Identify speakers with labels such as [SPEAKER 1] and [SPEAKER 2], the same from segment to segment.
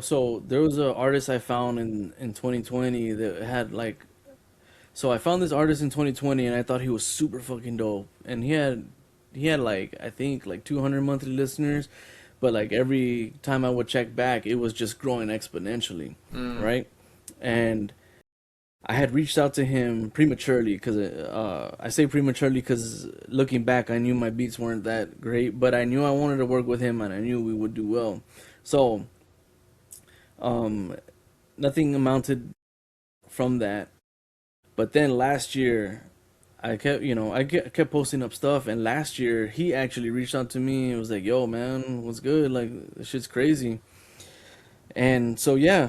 [SPEAKER 1] So there was an artist I found in 2020 that had like, so I found this artist in 2020 and I thought he was super fucking dope. And he had like I think like 200 monthly listeners, but like every time I would check back, it was just growing exponentially,
[SPEAKER 2] Mm,
[SPEAKER 1] right? And I had reached out to him prematurely because I say prematurely because looking back, I knew my beats weren't that great, but I knew I wanted to work with him and I knew we would do well. So um, nothing amounted from that. But then last year, I kept posting up stuff, and last year he actually reached out to me and was like, "Yo, man, what's good? Like, this shit's crazy." And so yeah,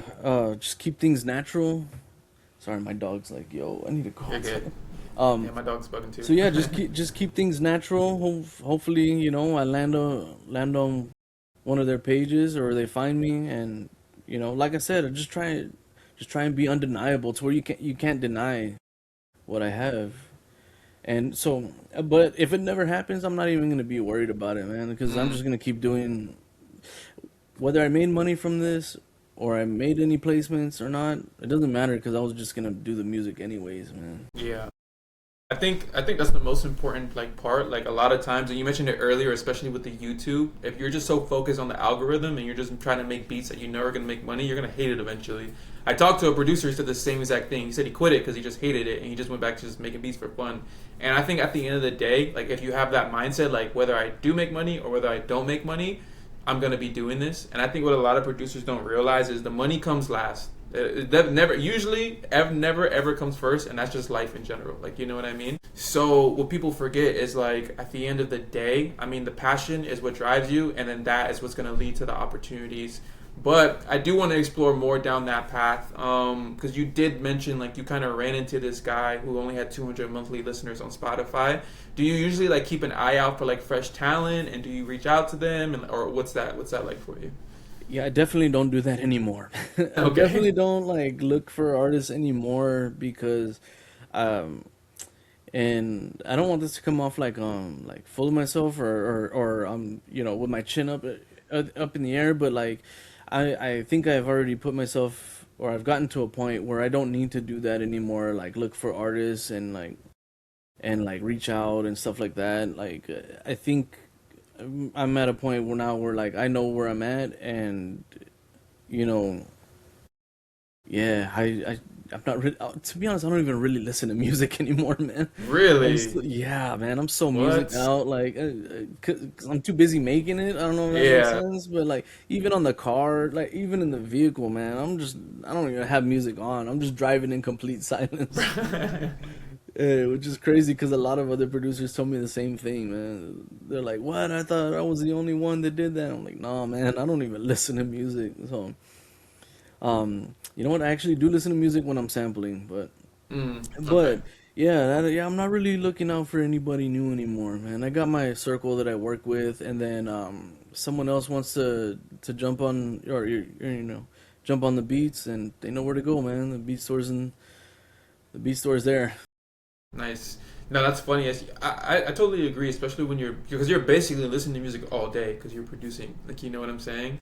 [SPEAKER 1] just keep things natural. Sorry, my dog's like, "Yo, I need to go
[SPEAKER 2] you're good.
[SPEAKER 1] outside."
[SPEAKER 2] Yeah,
[SPEAKER 1] Um,
[SPEAKER 2] my dog's bugging too.
[SPEAKER 1] so yeah, just keep things natural. Hopefully, I land on one of their pages or they find me, and like I said, I just try and be undeniable to where you can't deny what I have. And so, but if it never happens, I'm not even gonna be worried about it, man, because I'm
[SPEAKER 2] Mm,
[SPEAKER 1] just gonna keep doing whether I made money from this or I made any placements or not. It doesn't matter because I was just gonna do the music anyways, man.
[SPEAKER 2] yeah. I think that's the most important like part. Like a lot of times, and you mentioned it earlier, especially with the YouTube. If you're just so focused on the algorithm and you're just trying to make beats that you know are gonna make money, you're gonna hate it eventually. I talked to a producer who said the same exact thing. He said he quit it because he just hated it and he just went back to just making beats for fun. And I think at the end of the day, like if you have that mindset, like whether I do make money or whether I don't make money, I'm gonna be doing this. And I think what a lot of producers don't realize is the money comes last. That never usually never ever comes first, and that's just life in general. Like you know what I mean. So what people forget is like at the end of the day, I mean the passion is what drives you, and then that is what's gonna lead to the opportunities. But I do want to explore more down that path because you did mention like you kind of ran into this guy who only had 200 monthly listeners on Spotify. Do you usually like keep an eye out for like fresh talent, and do you reach out to them, and or what's that like for you?
[SPEAKER 1] Yeah, I definitely don't do that anymore. I
[SPEAKER 2] Okay.
[SPEAKER 1] definitely don't like look for artists anymore because, um, and I don't want this to come off like full of myself or with my chin up in the air, but like I think I've already put myself or I've gotten to a point where I don't need to do that anymore. Like look for artists and reach out and stuff like that. Like I think I'm at a point where now where like I know where I'm at and you know yeah, I'm not really. To be honest, I don't even really listen to music anymore, man.
[SPEAKER 2] Really?
[SPEAKER 1] Yeah, man. I'm so music
[SPEAKER 2] What?
[SPEAKER 1] out, like, 'cause I'm too busy making it. I don't know if that makes
[SPEAKER 2] Yeah.
[SPEAKER 1] sense, but like, even on the car, like, even in the vehicle, man, I don't even have music on. I'm just driving in complete silence, which is crazy because a lot of other producers told me the same thing, man. They're like, "What? I thought I was the only one that did that." I'm like, "Nah, man. I don't even listen to music." So. You know what? I actually do listen to music when I'm sampling, but
[SPEAKER 2] Okay.
[SPEAKER 1] but yeah, I'm not really looking out for anybody new anymore, man. I got my circle that I work with, and then someone else wants to jump on or jump on the beats, and they know where to go, man. The beat store's there.
[SPEAKER 2] Nice. No, that's funny. I totally agree, especially when you're because you're basically listening to music all day because you're producing. Like you know what I'm saying?